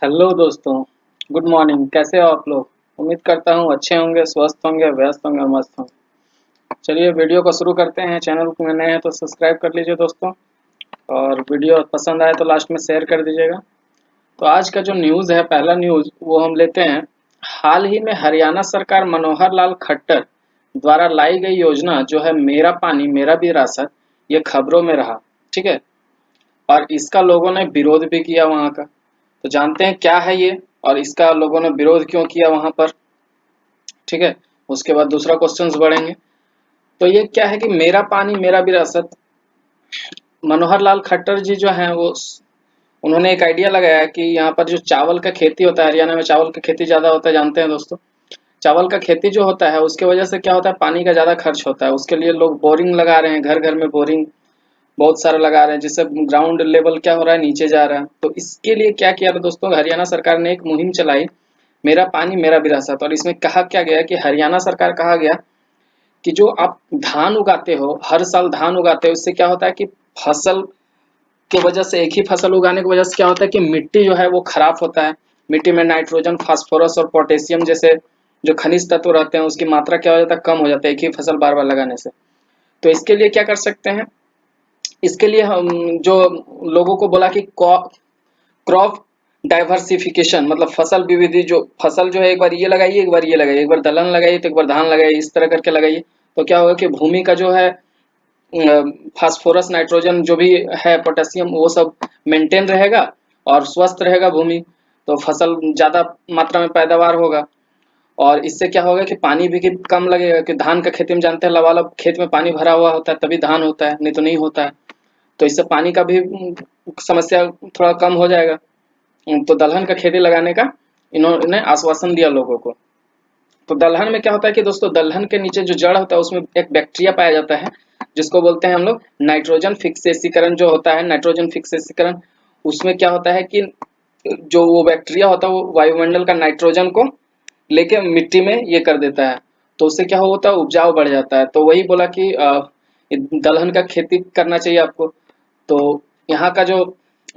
Hello दोस्तों। Good morning. कैसे हो आप लोग? उम्मीद करता हूँ अच्छे होंगे, स्वस्थ होंगे, व्यस्त होंगे और मस्त होंगे। चलिए वीडियो को शुरू करते हैं। चैनल को नए हैं तो सब्सक्राइब कर लीजिए दोस्तों, और वीडियो पसंद आए तो लास्ट में शेयर कर दीजिएगा। तो आज का जो न्यूज़ है, पहला न्यूज़ वो हम लेते हैं। हाल ही में हरियाणा सरकार मनोहर लाल खट्टर द्वारा लाई गई योजना जो है मेरा पानी मेरा भी राशन, ये खबरों में रहा। ठीक है। और इसका लोगों ने विरोध भी किया वहाँ का। तो जानते हैं क्या है ये, और इसका लोगों ने विरोध क्यों किया वहां पर। ठीक है। उसके बाद दूसरा क्वेश्चंस बढ़ेंगे। तो ये क्या है कि मेरा पानी मेरा विरासत, मनोहर लाल खट्टर जी जो हैं वो उन्होंने एक आइडिया लगाया कि यहाँ पर जो चावल का खेती होता है, हरियाणा में चावल की खेती ज्यादा होता है, जानते हैं दोस्तों। चावल का खेती जो होता है उसके वजह से क्या होता है, पानी का ज्यादा खर्च होता है। उसके लिए लोग बोरिंग लगा रहे हैं, घर घर में बोरिंग बहुत सारा लगा रहे हैं, जिससे ग्राउंड लेवल क्या हो रहा है, नीचे जा रहा है। तो इसके लिए क्या किया था दोस्तों, हरियाणा सरकार ने एक मुहिम चलाई, मेरा पानी मेरा विरासत। और इसमें कहा क्या गया कि हरियाणा सरकार कहा गया कि जो आप धान उगाते हो, हर साल धान उगाते हो, इससे क्या होता है कि फसल की वजह से, एक ही फसल उगाने की वजह से क्या होता है कि मिट्टी जो है वो खराब होता है। मिट्टी में नाइट्रोजन, फास्फोरस और पोटेशियम जैसे जो खनिज तत्व रहते हैं उसकी मात्रा क्या हो जाता है, कम हो जाता है एक ही फसल बार बार लगाने से। तो इसके लिए क्या कर सकते हैं, इसके लिए हम जो लोगों को बोला कि क्रॉप डाइवर्सिफिकेशन, मतलब फसल विविधि, जो फसल जो है एक बार ये लगाइए, एक बार ये लगाइए, एक बार दलहन लगाइए तो एक बार धान लगाइए, इस तरह करके लगाइए। तो क्या होगा कि भूमि का जो है फास्फोरस, नाइट्रोजन जो भी है, पोटेशियम, वो सब मेंटेन रहेगा और स्वस्थ रहेगा भूमि। तो फसल ज्यादा मात्रा में पैदावार होगा। और इससे क्या होगा कि पानी भी कि कम लगेगा, कि धान का खेती में जानते हैं लबालब खेत में पानी भरा हुआ होता है तभी धान होता है, नहीं तो नहीं होता है। तो इससे पानी का भी समस्या थोड़ा कम हो जाएगा। तो दलहन का खेती लगाने का इन्होंने आश्वासन दिया लोगों को। तो दलहन में क्या होता है कि दोस्तों, दलहन के नीचे जो जड़ होता है उसमें एक बैक्टीरिया पाया जाता है, जिसको बोलते हैं हम लोग नाइट्रोजन फिक्सेसीकरण। जो होता है नाइट्रोजन फिक्सेसीकरण, उसमें क्या होता है कि जो वो बैक्टीरिया होता है वो वायुमंडल का नाइट्रोजन को लेके मिट्टी में ये कर देता है। तो उससे क्या होता है, उपजाऊ बढ़ जाता है। तो वही बोला कि दलहन का खेती करना चाहिए आपको। तो यहाँ का जो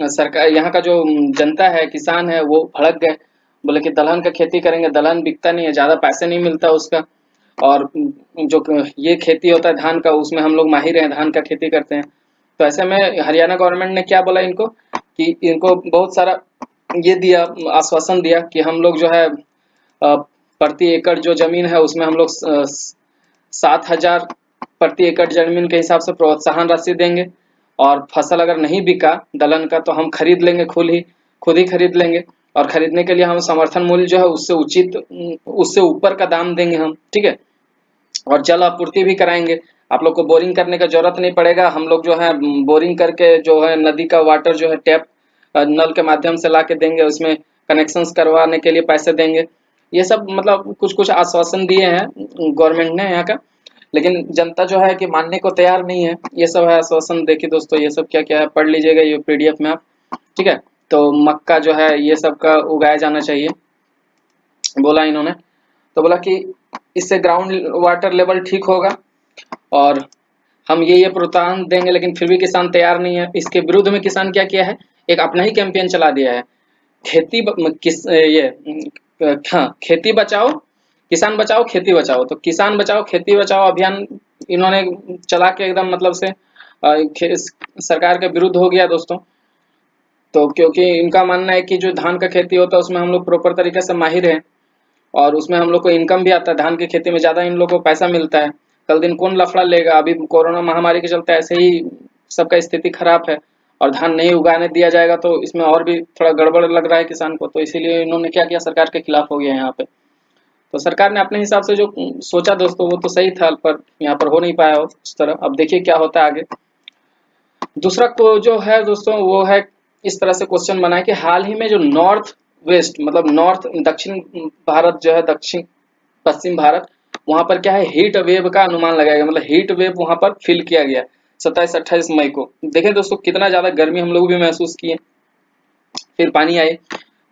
सरकार, यहाँ का जो जनता है, किसान है, वो भड़क गए। बोले कि दलहन का खेती करेंगे, दलहन बिकता नहीं है, ज्यादा पैसे नहीं मिलता उसका। और जो ये खेती होता है धान का, उसमें हम लोग माहिर हैं, धान का खेती करते हैं। तो ऐसे में हरियाणा गवर्नमेंट ने क्या बोला इनको, कि इनको बहुत सारा ये दिया, आश्वासन दिया कि हम लोग जो है प्रति एकड़ जो जमीन है उसमें हम लोग 7,000 प्रति एकड़ जमीन के हिसाब से प्रोत्साहन राशि देंगे। और फसल अगर नहीं बिका दलहन का तो हम खरीद लेंगे, खुद ही खरीद लेंगे। और खरीदने के लिए हम समर्थन मूल्य जो है उससे उचित, उससे ऊपर का दाम देंगे हम। ठीक है। और जल आपूर्ति भी कराएंगे। आप लोग को बोरिंग करने का जरूरत नहीं पड़ेगा। हम लोग जो है बोरिंग करके जो है नदी का वाटर जो है टैप नल के माध्यम से ला के देंगे, उसमें कनेक्शंस करवाने के लिए पैसे देंगे। ये सब मतलब कुछ कुछ आश्वासन दिए हैं गवर्नमेंट ने यहाँ का। लेकिन जनता जो है कि मानने को तैयार नहीं है। ये सब है आश्वासन। देखिए दोस्तों, ये सब क्या क्या है पढ़ लीजिएगा ये पीडीएफ में आप। ठीक है। तो मक्का जो है ये सब का उगाया जाना चाहिए बोला इन्होंने। तो बोला कि इससे ग्राउंड वाटर लेवल ठीक होगा, और हम ये प्रोत्साहन देंगे। लेकिन फिर भी किसान तैयार नहीं है। इसके विरुद्ध में किसान क्या किया है, एक अपना ही कैंपेन चला दिया है। हाँ, खेती बचाओ किसान बचाओ खेती बचाओ। तो किसान बचाओ खेती बचाओ अभियान इन्होंने चला के एकदम मतलब से सरकार के विरुद्ध हो गया दोस्तों। तो क्योंकि इनका मानना है कि जो धान का खेती होता है उसमें हम लोग प्रॉपर तरीके से माहिर हैं, और उसमें हम लोग को इनकम भी आता है। धान की खेती में ज्यादा इन लोगों को पैसा मिलता है। कल दिन कौन लफड़ा लेगा, अभी कोरोना महामारी के चलते ऐसे ही सबका स्थिति खराब है। और धान नहीं उगाने दिया जाएगा तो इसमें और भी थोड़ा गड़बड़ लग रहा है किसान को। तो इसीलिए इन्होंने क्या किया, सरकार के खिलाफ हो गया यहाँ पे। तो सरकार ने अपने हिसाब से जो सोचा दोस्तों वो तो सही था, पर यहाँ पर हो नहीं पाया उस तरह। अब देखिए क्या होता है आगे। दूसरा को जो है दोस्तों वो है, इस तरह से क्वेश्चन बना है कि हाल ही में जो नॉर्थ वेस्ट, मतलब नॉर्थ दक्षिण भारत जो है, दक्षिण पश्चिम भारत, वहां पर क्या है, हीट वेव का अनुमान लगाया गया। मतलब हीट वेव वहां पर फील किया गया 27-28 मई को। देखें दोस्तों कितना ज्यादा गर्मी हम लोग भी महसूस किए, फिर पानी आए।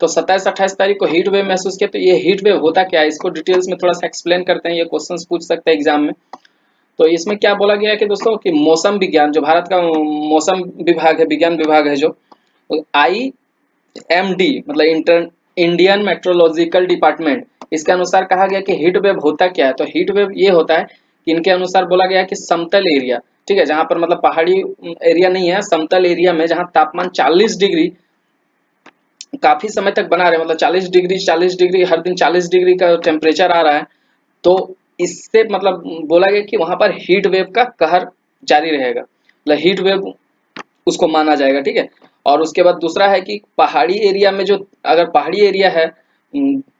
तो 27-28 तारीख को हीट वेव महसूस किया। तो ये हीट वेव होता क्या है, इसको डिटेल्स में थोड़ा सा एक्सप्लेन करते हैं। ये क्वेश्चंस पूछ सकते हैं एग्जाम में। तो इसमें क्या बोला गया है कि दोस्तों कि मौसम विज्ञान, जो भारत का मौसम विभाग है, विज्ञान विभाग है, जो MD मतलब इंडियन मेट्रोलॉजिकल डिपार्टमेंट, इसके अनुसार कहा गया कि हीट वेव होता क्या है। तो हीट वेव ये होता है कि इनके अनुसार बोला गया कि समतल एरिया, ठीक है, जहां पर मतलब पहाड़ी एरिया नहीं है, समतल एरिया में जहां तापमान 40 डिग्री काफी समय तक बना रहे, मतलब 40 डिग्री हर दिन 40 डिग्री का टेम्परेचर आ रहा है, तो इससे मतलब बोला गया कि वहां पर हीट वेव का कहर जारी रहेगा, मतलब हीट वेव उसको माना जाएगा, ठीक है। और उसके बाद दूसरा है कि पहाड़ी एरिया में जो, अगर पहाड़ी एरिया है,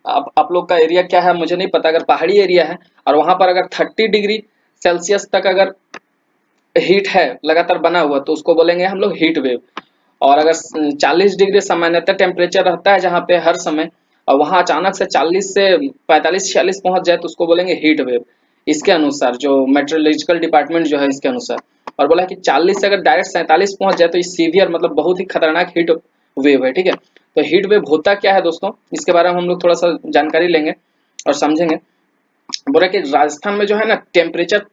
आप लोग का एरिया क्या है मुझे नहीं पता, अगर पहाड़ी एरिया है और वहां पर अगर 30 डिग्री सेल्सियस तक अगर हीट है लगातार बना हुआ, तो उसको बोलेंगे हम लोग हीट वेव। और अगर 40 डिग्री सामान्यतः टेम्परेचर रहता है जहाँ पे हर समय, और वहां अचानक से 40 से 45-46 पहुंच जाए, तो उसको बोलेंगे हीट वेव, इसके अनुसार जो मेट्रोलॉजिकल डिपार्टमेंट जो है इसके अनुसार। और बोला कि 40 से अगर डायरेक्ट 47 पहुंच जाए तो ये सीवियर मतलब बहुत ही खतरनाक हीट वेव है, ठीक है। तो हीट वेव होता क्या है दोस्तों, इसके बारे में हम लोग थोड़ा सा जानकारी लेंगे और समझेंगे। बोला कि राजस्थान में जो है ना टेम्परेचर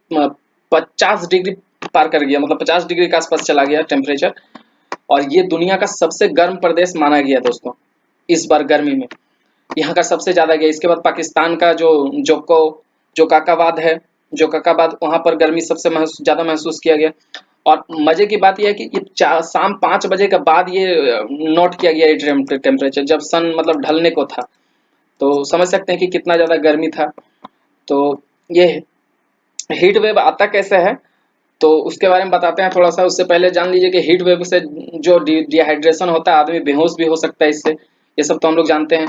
50 डिग्री पार कर गया, मतलब 50 डिग्री के आसपास चला गया टेम्परेचर, और ये दुनिया का सबसे गर्म प्रदेश माना गया दोस्तों इस बार गर्मी में, यहाँ का सबसे ज्यादा गया। इसके बाद पाकिस्तान का जो जोको जोकाकाबाद है, जोकाकाबाद, वहां पर गर्मी सबसे ज्यादा महसूस किया गया। और मजे की बात यह है कि ये शाम 5 बजे के बाद ये नोट किया गया ये टेम्परेचर, जब सन मतलब ढलने को था। तो समझ सकते हैं कि कितना ज्यादा गर्मी था। तो ये हीट वेव आता कैसे है, तो उसके बारे में बताते हैं थोड़ा सा। उससे पहले जान लीजिए कि हीट वेव से जो डिहाइड्रेशन होता है, आदमी बेहोश भी हो सकता है इससे, ये सब तो हम लोग जानते हैं।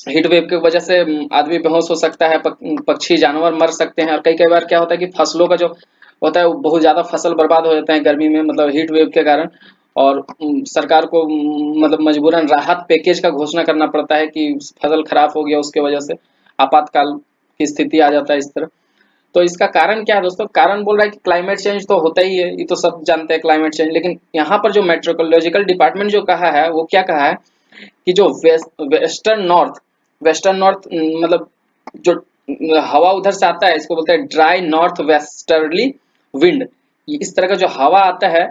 हीट वेव की वजह से आदमी बेहोश हो सकता है, पक्षी जानवर मर सकते हैं, और कई कई बार क्या होता है कि फसलों का जो होता है वो बहुत ज्यादा फसल बर्बाद हो जाता है गर्मी में, मतलब हीट वेव के कारण। और सरकार को मतलब मजबूरन राहत पैकेज का घोषणा करना पड़ता है कि फसल खराब हो गया उसके वजह से, आपातकाल की स्थिति आ जाता है इस तरह। तो इसका कारण क्या है दोस्तों, कारण बोल रहा है कि क्लाइमेट चेंज तो होता ही है, ये तो सब जानते हैं क्लाइमेट चेंज, लेकिन यहाँ पर जो मेट्रोलॉजिकल डिपार्टमेंट जो कहा है वो क्या कहा है कि जो वेस्टर्न नॉर्थ मतलब जो हवा उधर से आता है, इसको बोलते हैं ड्राई नॉर्थ वेस्टर्ली विंड। इस तरह का जो हवा आता है,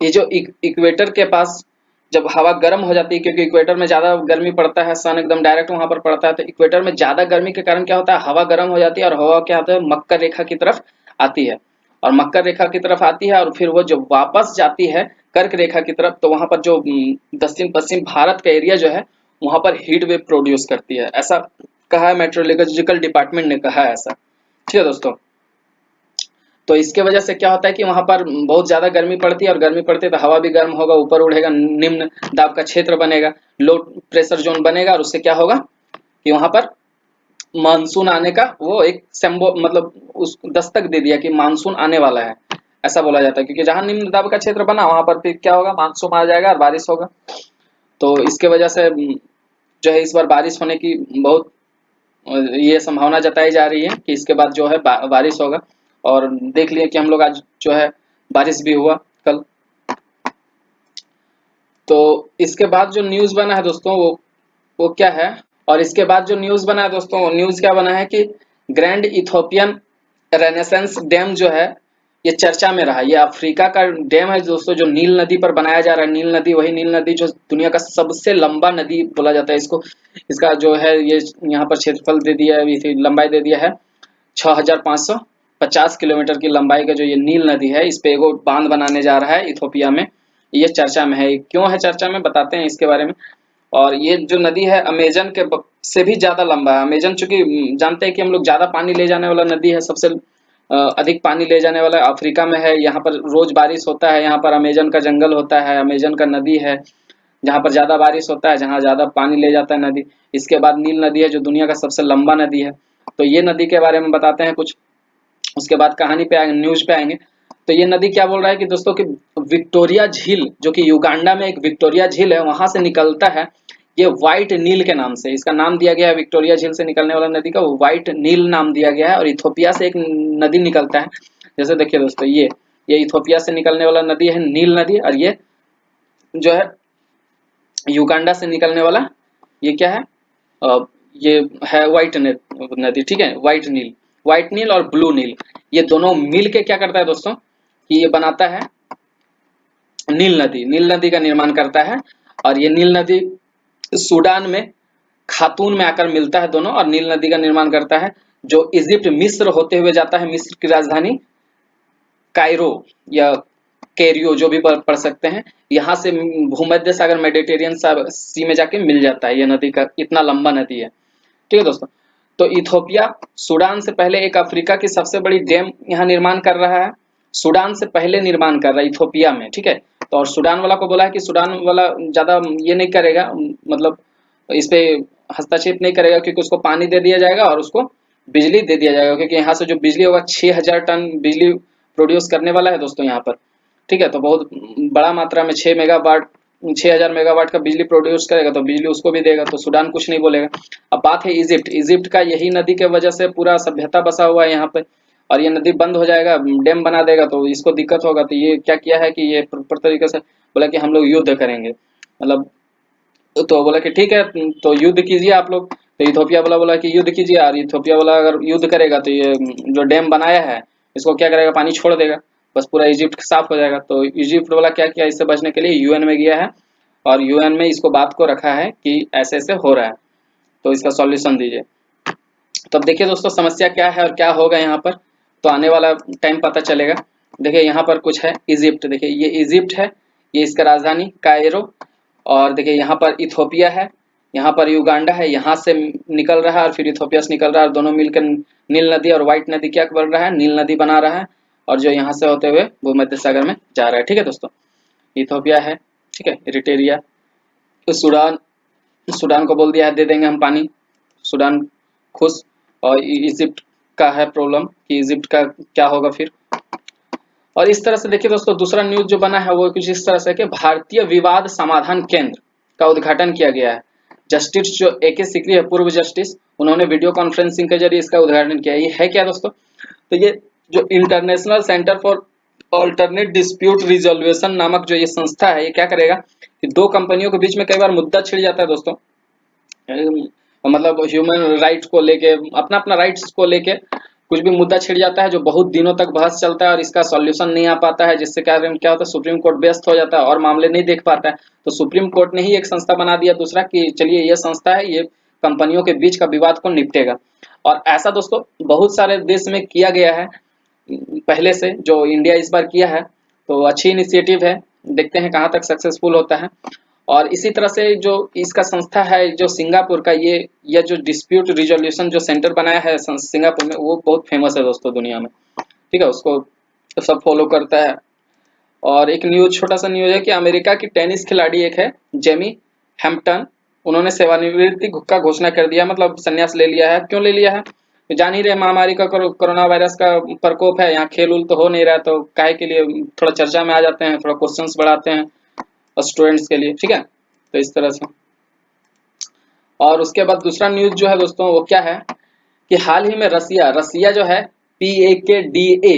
ये जो इक्वेटर के पास जब हवा गर्म हो जाती है, क्योंकि इक्वेटर में ज्यादा गर्मी पड़ता है, सन एकदम डायरेक्ट वहां पर पड़ता है, तो इक्वेटर में ज्यादा गर्मी के कारण क्या होता है, हवा गर्म हो जाती है, और हवा क्या होता है मकर रेखा की तरफ आती है, और मकर रेखा की तरफ आती है, और फिर वो जब वापस जाती है कर्क रेखा की तरफ, तो वहां पर जो दक्षिण पश्चिम भारत का एरिया जो है वहां पर हीट वेव प्रोड्यूस करती है, ऐसा कहा है मेट्रोलॉजिकल डिपार्टमेंट ने कहा है ऐसा, ठीक है दोस्तों। तो इसके वजह से क्या होता है कि वहां पर बहुत ज्यादा गर्मी पड़ती है, और गर्मी पड़ती है तो हवा भी गर्म होगा, ऊपर उड़ेगा, निम्न दाब का क्षेत्र बनेगा, लो प्रेशर जोन बनेगा, और उससे क्या होगा कि वहां पर मानसून आने का वो एक सेम्बो मतलब उस दस्तक दे दिया कि मानसून आने वाला है, ऐसा बोला जाता है, क्योंकि जहां निम्न दाब का क्षेत्र बना वहां पर फिर क्या होगा, मानसून आ जाएगा और बारिश होगा। तो इसके वजह से जो है इस बार बारिश होने की बहुत ये संभावना जताई जा रही है कि इसके बाद जो है बारिश होगा। और देख लिए कि हम लोग आज जो है बारिश भी हुआ कल। तो इसके बाद जो न्यूज बना है दोस्तों वो क्या है, और इसके बाद जो न्यूज बना है दोस्तों, न्यूज क्या बना है कि ग्रैंड इथोपियन रेनेसेंस डैम जो है ये चर्चा में रहा। ये अफ्रीका का डैम है दोस्तों, जो नील नदी पर बनाया जा रहा है। नील नदी वही नील नदी जो दुनिया का सबसे लंबा नदी बोला जाता है इसको। इसका जो है ये यहाँ पर क्षेत्रफल दे दिया है, इसे लंबाई दे दिया है 6550 किलोमीटर की लंबाई का जो ये नील नदी है, इस पे एगो बांध बनाने जा रहा है इथोपिया में। ये चर्चा में है, क्यों है चर्चा में बताते हैं इसके बारे में। और ये जो नदी है अमेजन के से भी ज्यादा लंबा है। अमेजन चूंकि जानते हैं कि हम लोग ज्यादा पानी ले जाने वाला नदी है, सबसे अधिक पानी ले जाने वाला अफ्रीका में है। यहाँ पर रोज बारिश होता है, यहाँ पर अमेजन का जंगल होता है, अमेजन का नदी है जहाँ पर ज्यादा बारिश होता है, जहाँ ज्यादा पानी ले जाता है नदी। इसके बाद नील नदी है जो दुनिया का सबसे लंबा नदी है। तो ये नदी के बारे में बताते हैं कुछ, उसके बाद कहानी पे आएंगे, न्यूज पे आएंगे। तो ये नदी क्या बोल रहा है कि दोस्तों कि विक्टोरिया झील, जो कि युगांडा में एक विक्टोरिया झील है, वहां से निकलता है ये व्हाइट नील के नाम से, इसका नाम दिया गया है। विक्टोरिया झील से निकलने वाला नदी का व्हाइट नील नाम दिया गया है। और इथोपिया से एक नदी निकलता है, जैसे देखिए दोस्तों ये इथोपिया से निकलने वाला नदी है नील नदी, और ये जो है युगांडा से निकलने वाला ये क्या है, ये है व्हाइट नदी, ठीक है, व्हाइट नील और ब्लू नील, ये दोनों मिल के क्या करता है दोस्तों कि ये बनाता है नील नदी का निर्माण करता है। और ये नील नदी सूडान में खातून में आकर मिलता है दोनों, और नील नदी का निर्माण करता है जो इजिप्ट मिस्र होते हुए जाता है। मिस्र की राजधानी कायरो या कैरियो जो भी पढ़ सकते हैं, यहाँ से भूमध्य सागर मेडिटेरियन सी में जाके मिल जाता है। ये नदी का इतना लंबा नदी है। ठीक है दोस्तों, तो इथोपिया सूडान से पहले एक अफ्रीका की सबसे बड़ी डैम यहाँ निर्माण कर रहा है। सूडान से पहले निर्माण कर रहा है इथोपिया में, ठीक है। तो और सूडान वाला को बोला है कि सूडान वाला ज्यादा ये नहीं करेगा, मतलब इस पे हस्तक्षेप नहीं करेगा, क्योंकि उसको पानी दे दिया जाएगा और उसको बिजली दे दिया जाएगा, क्योंकि यहाँ से जो बिजली होगा 6000 टन बिजली प्रोड्यूस करने वाला है दोस्तों यहाँ पर। ठीक है, तो बहुत बड़ा मात्रा में 6000 मेगावाट का बिजली प्रोड्यूस करेगा, तो बिजली उसको भी देगा, तो सूडान कुछ नहीं बोलेगा। अब बात है इजिप्ट का यही नदी के वजह से पूरा सभ्यता बसा हुआ है यहाँ पे, और ये नदी बंद हो जाएगा, डैम बना देगा, तो इसको दिक्कत होगा। तो ये क्या किया है कि ये प्रॉपर तरीके से बोला कि हम लोग युद्ध करेंगे, मतलब तो बोला कि ठीक है, तो युद्ध कीजिए आप लोग। तो इथोपिया वाला बोला कि युद्ध कीजिए, और इथोपिया वाला अगर युद्ध करेगा तो ये जो डैम बनाया है इसको क्या करेगा, पानी छोड़ देगा, बस पूरा इजिप्ट साफ हो जाएगा। तो इजिप्ट वाला क्या किया, इससे बचने के लिए यूएन में गया है, और यूएन में इसको बात को रखा है कि ऐसे ऐसे हो रहा है, तो इसका सॉल्यूशन दीजिए। तो अब देखिए दोस्तों समस्या क्या है और क्या होगा यहाँ पर, तो आने वाला टाइम पता चलेगा। देखिए यहाँ पर कुछ है इजिप्ट, देखिए ये इजिप्ट है, ये इसका राजधानी कायरो, और देखिए यहाँ पर इथोपिया है, यहाँ पर युगांडा है, यहाँ से निकल रहा है और फिर इथोपिया से निकल रहा है, और दोनों मिलकर नील नदी और व्हाइट नदी क्या बन रहा है, नील नदी बना रहा है, और जो यहाँ से होते हुए भूमध्य सागर में जा रहा है। ठीक है दोस्तों, इथोपिया है, ठीक है, इरिट्रिया, सूडान, सूडान को बोल दिया है दे देंगे हम पानी, सूडान खुश। और इजिप्ट का है प्रॉब्लम कि इजिप्ट का क्या होगा फिर। और इस तरह से देखिए दोस्तों दूसरा न्यूज जो बना है वो कुछ इस तरह से कि भारतीय विवाद समाधान केंद्र का उद्घाटन किया गया है। जस्टिस जो AK सिकरी है, पूर्व जस्टिस, उन्होंने वीडियो कॉन्फ्रेंसिंग के जरिए इसका उद्घाटन किया। ये है क्या दोस्तों, तो ये जो international centre for alternate dispute resolution नामक जो ये संस्था है, ये क्या करेगा कि दो कंपनियों के बीच में कई बार मुद्दा छिड़ जाता है दोस्तों, मतलब ह्यूमन राइट्स को लेके, अपना अपना राइट्स को लेके कुछ भी मुद्दा छिड़ जाता है जो बहुत दिनों तक बहस चलता है और इसका सॉल्यूशन नहीं आ पाता है, जिससे क्या होता है सुप्रीम कोर्ट व्यस्त हो जाता है और मामले नहीं देख पाता है। तो सुप्रीम कोर्ट ने ही एक संस्था बना दिया दूसरा कि चलिए ये संस्था है, ये कंपनियों के बीच का विवाद को निपटेगा। और ऐसा दोस्तों बहुत सारे देश में किया गया है पहले से, जो इंडिया इस बार किया है, तो अच्छी इनिशिएटिव है, देखते हैं कहाँ तक सक्सेसफुल होता है। और इसी तरह से जो इसका संस्था है जो सिंगापुर का, ये जो डिस्प्यूट रिजोल्यूशन जो सेंटर बनाया है सिंगापुर में, वो बहुत फेमस है दोस्तों दुनिया में। ठीक है, उसको तो सब फॉलो करता है। और एक न्यूज, छोटा सा न्यूज है कि अमेरिका की टेनिस खिलाड़ी एक है जेमी हैम्पटन, उन्होंने सेवानिवृत्ति का घोषणा कर दिया, मतलब संन्यास ले लिया है। क्यों ले लिया है, जान ही रहे महामारी का, कोरोना वायरस का प्रकोप है, यहाँ खेल उल तो हो नहीं रहा, तो काहे के लिए थोड़ा चर्चा में आ जाते हैं, थोड़ा क्वेश्चंस बढ़ाते हैं स्टूडेंट्स के लिए। ठीक है, तो इस तरह से। और उसके बाद दूसरा न्यूज जो है दोस्तों वो क्या है कि हाल ही में रसिया जो है PAKDA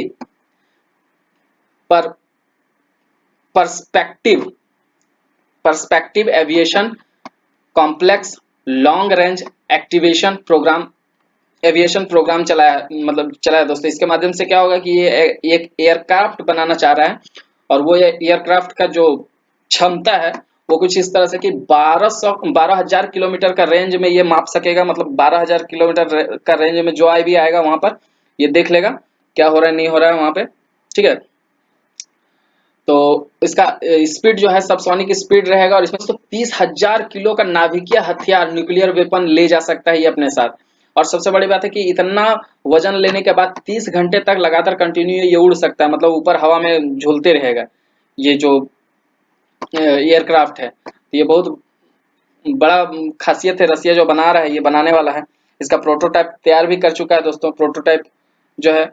पर perspective aviation complex long range aviation programme चलाया दोस्तों। इसके माध्यम से क्या होगा कि ये एक एयरक्राफ्ट बनाना चाह रहा है, और वो ये एयरक्राफ्ट का जो क्षमता है वो कुछ इस तरह से कि 12,000 किलोमीटर का रेंज में ये माप सकेगा, मतलब 12,000 किलोमीटर का रेंज में जो भी आएगा वहां पर ये देख लेगा क्या हो रहा है नहीं हो रहा है वहां पे। ठीक है, तो इसका स्पीड जो है सबसोनिक स्पीड रहेगा, और इसमें तो 30,000 किलो का नाभिकीय हथियार न्यूक्लियर वेपन ले जा सकता है ये अपने साथ। और सबसे बड़ी बात है कि इतना वजन लेने के बाद 30 घंटे तक लगातार कंटिन्यू ये उड़ सकता है, मतलब ऊपर हवा में झूलते रहेगा ये जो एयरक्राफ्ट है। तो ये बहुत बड़ा खासियत है, रसिया जो बना रहा है, ये बनाने वाला है। इसका प्रोटोटाइप तैयार भी कर चुका है दोस्तों, प्रोटोटाइप जो है,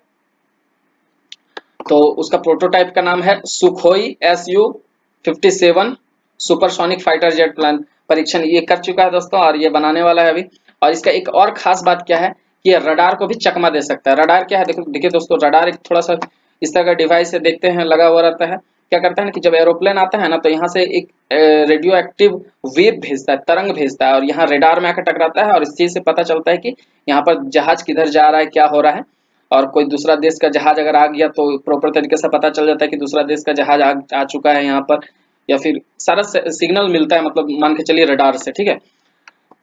तो उसका प्रोटोटाइप का नाम है Sukhoi Su-57 supersonic fighter jet plan. परीक्षण ये कर चुका है दोस्तों, और ये बनाने वाला है अभी। और इसका एक और खास बात क्या है कि ये रडार को भी चकमा दे सकता है। रडार क्या है, देखिए दोस्तों, रडार एक थोड़ा सा इस तरह का डिवाइस है, देखते हैं लगा हुआ रहता है। क्या करता है ना कि जब एरोप्लेन आता है ना, तो यहाँ से एक रेडियो एक्टिव वेव भेजता है, तरंग भेजता है, और यहाँ रेडार में आकर टकराता है, और इस चीज से पता चलता है कि यहाँ पर जहाज किधर जा रहा है, क्या हो रहा है। और कोई दूसरा देश का जहाज अगर आ गया तो प्रॉपर तरीके से पता चल जाता है कि दूसरा देश का जहाज आ चुका है यहाँ पर, या फिर सारा सिग्नल मिलता है, मतलब मान के चलिए रडार से, ठीक है।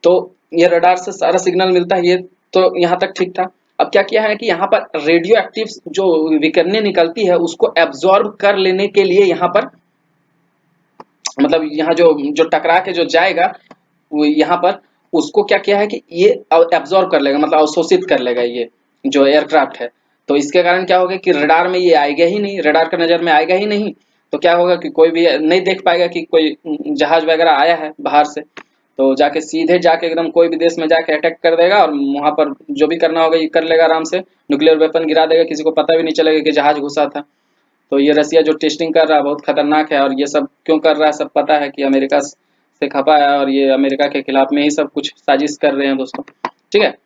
तो ये रडार से सारा सिग्नल मिलता है, ये तो यहाँ तक ठीक था। अब क्या किया है कि यहाँ पर रेडियो एक्टिव जो विकिरणें निकलती है उसको एब्जॉर्ब कर लेने के लिए यहाँ पर, मतलब यहाँ जो जो टकरा के जो जाएगा वो यहाँ पर उसको क्या किया है कि ये एब्जॉर्ब कर लेगा, मतलब अवशोषित कर लेगा ये जो एयरक्राफ्ट है। तो इसके कारण क्या होगा कि रडार में ये आएगा ही नहीं, रडार का नजर में आएगा ही नहीं। तो क्या होगा कि कोई भी नहीं देख पाएगा कि कोई जहाज वगैरह आया है बाहर से। तो जाके सीधे जाके एकदम कोई भी देश में जाके अटैक कर देगा और वहां पर जो भी करना होगा ये कर लेगा आराम से, न्यूक्लियर वेपन गिरा देगा, किसी को पता भी नहीं चलेगा कि जहाज घुसा था। तो ये रसिया जो टेस्टिंग कर रहा है बहुत खतरनाक है, और ये सब क्यों कर रहा है सब पता है कि अमेरिका से खपा है, और ये अमेरिका के खिलाफ में ही सब कुछ साजिश कर रहे हैं दोस्तों, ठीक है।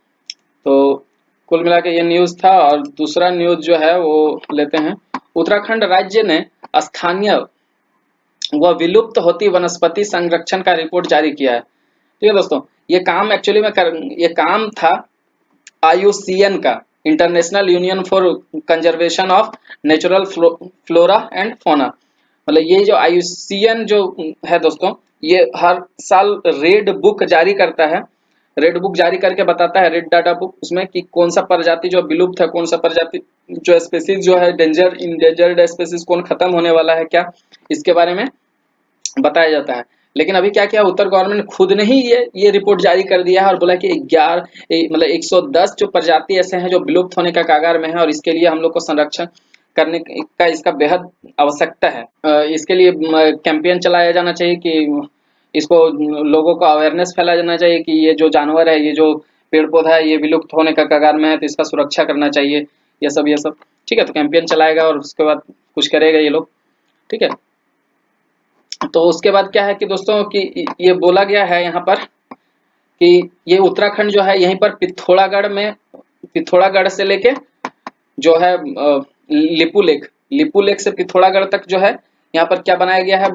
तो कुल मिला के ये न्यूज था। और दूसरा न्यूज जो है वो लेते हैं। उत्तराखंड राज्य ने स्थानीय व विलुप्त होती वनस्पति संरक्षण का रिपोर्ट जारी किया है, ठीक है दोस्तों। ये काम एक्चुअली में ये काम था IUCN का, international union for conservation of natural flora and fauna. मतलब ये जो IUCN जो है दोस्तों, ये हर साल रेड बुक जारी करता है, रेड बुक जारी करके बताता है, रेड डाटा बुक, उसमें कि कौन सा प्रजाति जो विलुप्त है, कौन सा प्रजाति जो स्पेसीज जो है डेंजर इंडेंजर्ड स्पेसीज कौन खत्म होने वाला है क्या, इसके बारे में बताया जाता है। लेकिन अभी क्या किया उत्तर गवर्नमेंट खुद ने ही ये रिपोर्ट जारी कर दिया है और बोला कि 11 मतलब 110 जो प्रजाति ऐसे हैं जो विलुप्त होने का कगार में है, और इसके लिए हम लोग को संरक्षण करने का इसका बेहद आवश्यकता है। इसके लिए कैंपेन चलाया जाना चाहिए कि इसको लोगों को अवेयरनेस फैलाया जाना चाहिए कि ये जो जानवर है, ये जो पेड़ पौधा है, ये विलुप्त होने का कगार में है, तो इसका सुरक्षा करना चाहिए, ये सब, ठीक है। तो कैंपेन चलाएगा और उसके बाद कुछ करेगा ये लोग, ठीक है। तो उसके बाद क्या है कि दोस्तों कि ये बोला गया है यहाँ पर कि ये उत्तराखंड जो है यहीं पर पिथौरागढ़ से लेके जो है लिपू लेक से पिथौरागढ़ तक जो है यहाँ पर क्या बनाया गया है,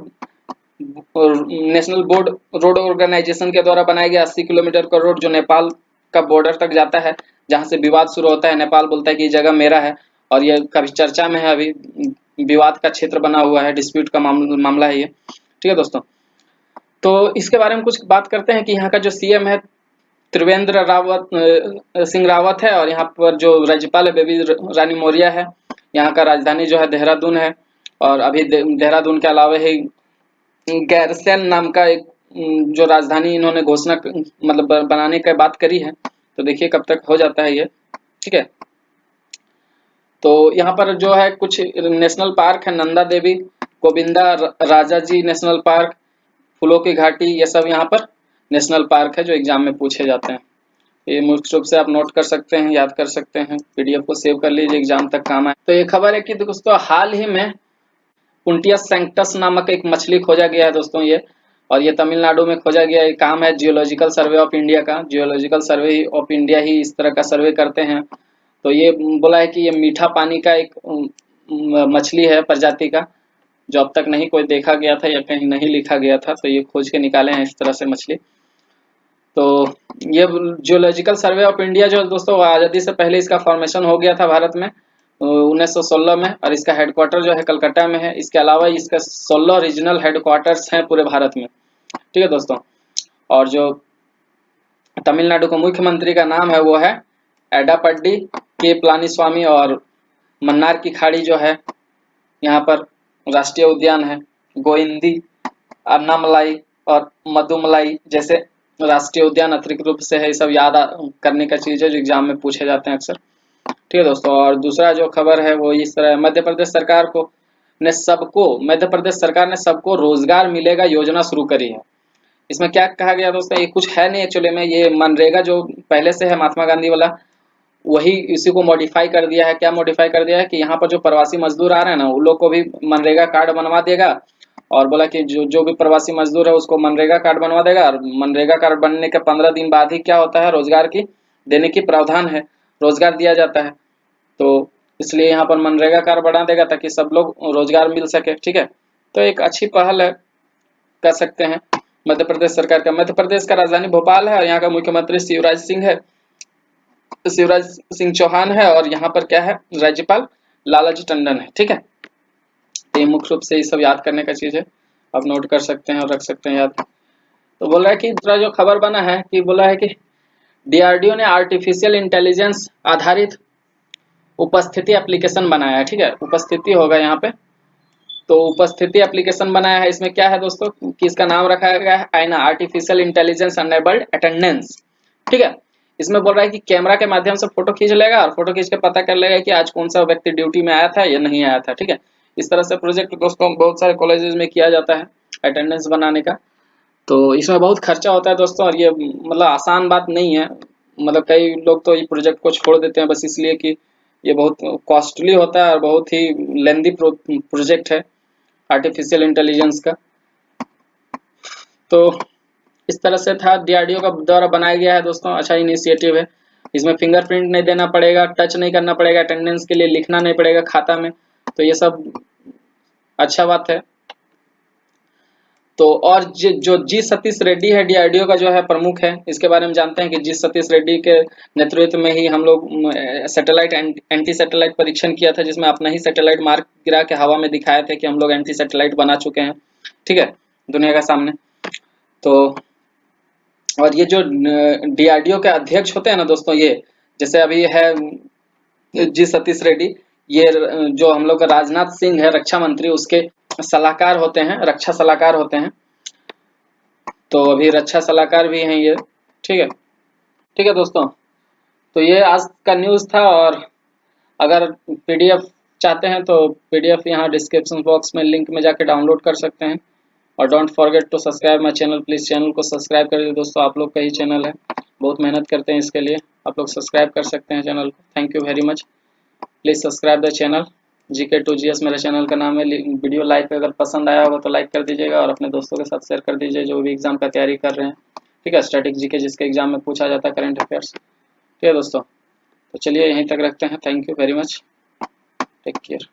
नेशनल बोर्ड रोड ऑर्गेनाइजेशन के द्वारा बनाया गया 80 किलोमीटर का रोड जो नेपाल का बॉर्डर तक जाता है, जहाँ से विवाद शुरू होता है। नेपाल बोलता है कि ये जगह मेरा है, और ये कभी चर्चा में है, अभी विवाद का क्षेत्र बना हुआ है, डिस्प्यूट का मामला है ये, ठीक है दोस्तों। तो इसके बारे में कुछ बात करते हैं कि यहाँ का जो CM है त्रिवेंद्र सिंह रावत है, और यहाँ पर जो राज्यपाल है बेबी रानी मौर्य है। यहाँ का राजधानी जो है देहरादून है, और अभी देहरादून के अलावा ही गैरसैन नाम का एक जो राजधानी इन्होंने घोषणा मतलब बनाने की बात करी है। तो देखिए कब तक हो जाता है ये, ठीक है। तो यहाँ पर जो है कुछ नेशनल पार्क है, नंदा देवी, गोविंदा राजाजी नेशनल पार्क, फूलों की घाटी, ये सब यहाँ पर नेशनल पार्क है जो एग्जाम में पूछे जाते हैं। ये मुख्य रूप से आप नोट कर सकते हैं, याद कर सकते हैं, PDF को सेव कर लीजिए, एग्जाम तक काम आए। तो ये खबर है कि दोस्तों हाल ही में पुंटिया सैंक्टस नामक एक मछली खोजा गया है दोस्तों ये, और ये तमिलनाडु में खोजा गया। ये काम है जियोलॉजिकल सर्वे ऑफ इंडिया का, जियोलॉजिकल सर्वे ऑफ इंडिया ही इस तरह का सर्वे करते हैं। तो ये बोला है कि ये मीठा पानी का एक मछली है प्रजाति का, जो अब तक नहीं कोई देखा गया था या कहीं नहीं लिखा गया था, तो ये खोज के निकाले हैं इस तरह से मछली। तो ये जियोलॉजिकल सर्वे ऑफ इंडिया जो दोस्तों आज़ादी से पहले इसका फॉर्मेशन हो गया था भारत में 1916 में, और इसका हेडक्वार्टर जो है कलकत्ता में है। इसके अलावा इसका 16 रीजनल हेडक्वार्टर्स हैं पूरे भारत में, ठीक है दोस्तों। और जो तमिलनाडु का मुख्यमंत्री का नाम है वो है एडापड्डी के पलानीस्वामी, और मन्नार की खाड़ी जो है यहाँ पर राष्ट्रीय उद्यान है, गोइंदी, अन्नामलाई और मधुमलाई जैसे राष्ट्रीय उद्यान अतिरिक्त रूप से है। ये सब याद करने का चीज है जो एग्जाम में पूछे जाते हैं अक्सर, ठीक है दोस्तों। और दूसरा जो खबर है वो इस तरह, मध्य प्रदेश सरकार ने सबको रोजगार मिलेगा योजना शुरू करी है। इसमें क्या कहा गया दोस्तों, ये कुछ है नहीं एक्चुअली में, ये मनरेगा जो पहले से है महात्मा गांधी वाला, वही इसी को मॉडिफाई कर दिया है। क्या मॉडिफाई कर दिया है कि यहाँ पर जो प्रवासी मजदूर आ रहे हैं ना, उन लोग को भी मनरेगा कार्ड बनवा देगा, और बोला कि जो भी प्रवासी मजदूर है उसको मनरेगा कार्ड बनवा देगा, और मनरेगा कार्ड बनने के 15 दिन बाद ही क्या होता है, रोजगार की देने की प्रावधान है, रोजगार दिया जाता है। तो इसलिए यहाँ पर मनरेगा कार्ड बना देगा ताकि सब लोग रोजगार मिल सके, ठीक है। तो एक अच्छी पहल है, कर सकते हैं मध्य प्रदेश सरकार का। मध्य प्रदेश का राजधानी भोपाल है, और यहाँ का मुख्यमंत्री शिवराज सिंह है। शिवराज सिंह चौहान है और यहाँ पर क्या है, राज्यपाल लालजी टंडन है। ठीक है, तो ये मुख्य रूप से ये सब याद करने का चीज है, आप नोट कर सकते हैं और रख सकते हैं याद। तो बोल रहा है कि दूसरा जो खबर बना है कि बोला है कि डीआरडीओ ने आर्टिफिशियल इंटेलिजेंस आधारित उपस्थिति एप्लीकेशन बनाया है। ठीक है, उपस्थिति होगा यहाँ पे, तो उपस्थिति एप्लीकेशन बनाया है। इसमें क्या है दोस्तों कि इसका नाम रखा गया है आईना, आर्टिफिशियल इंटेलिजेंस अनेबल्ड अटेंडेंस। ठीक है, इसमें बोल रहा है कि कैमरा के माध्यम से फोटो खींच लेगा और फोटो खींच के पता कर लेगा कि आज कौन सा व्यक्ति ड्यूटी में आया था या नहीं आया था। ठीक है, इस तरह से प्रोजेक्ट दोस्तों बहुत सारे कॉलेजेस में किया जाता है अटेंडेंस बनाने का। तो इसमें बहुत खर्चा होता है दोस्तों, और ये मतलब आसान बात नहीं है। मतलब कई लोग तो ये प्रोजेक्ट को छोड़ देते हैं बस इसलिए कि ये बहुत कॉस्टली होता है और बहुत ही लेंदी प्रोजेक्ट है आर्टिफिशियल इंटेलिजेंस का। तो इस तरह से था, डीआरडीओ का द्वारा बनाया गया है दोस्तों, अच्छा इनिशिएटिव है। इसमें फिंगरप्रिंट नहीं देना पड़ेगा, टच नहीं करना पड़ेगा, अटेंडेंस के लिए लिखना नहीं पड़ेगा खाता में, तो ये सब अच्छा बात है। तो और जो जी सतीश रेड्डी है डीआरडीओ का जो है प्रमुख है, इसके बारे में जानते हैं कि जी सतीश रेड्डी के नेतृत्व में ही हम लोग सैटेलाइट एंटी सैटेलाइट परीक्षण किया था, जिसमें अपना ही सैटेलाइट मार गिरा के हवा में दिखाए थे कि हम लोग एंटी सैटेलाइट बना चुके हैं। ठीक है, दुनिया के सामने। तो और ये जो डीआरडीओ के अध्यक्ष होते हैं ना दोस्तों, ये जैसे अभी है जी सतीश रेड्डी, ये जो हम लोग का राजनाथ सिंह है रक्षा मंत्री, उसके सलाहकार होते हैं, रक्षा सलाहकार होते हैं। तो अभी रक्षा सलाहकार भी हैं ये। ठीक है, ठीक है दोस्तों, तो ये आज का न्यूज़ था। और अगर पीडीएफ चाहते हैं तो पीडीएफ यहाँ डिस्क्रिप्शन बॉक्स में लिंक में जाके डाउनलोड कर सकते हैं। और don't forget to subscribe my channel, please channel को सब्सक्राइब कर दीजिए दोस्तों, आप लोग का ही चैनल है, बहुत मेहनत करते हैं इसके लिए, आप लोग सब्सक्राइब कर सकते हैं चैनल को। Thank you very much, please subscribe the channel. GK2GS मेरे चैनल का नाम है। वीडियो लाइक अगर पसंद आया होगा तो लाइक कर दीजिएगा और अपने दोस्तों के साथ शेयर कर दीजिए जो भी एग्जाम का तैयारी कर रहे हैं। ठीक है, स्टैटिक जीके जिसके एग्जाम में पूछा जाता है, करंट अफेयर्स। ठीक है दोस्तों, तो चलिए यहीं तक रखते हैं। Thank you very much, take care.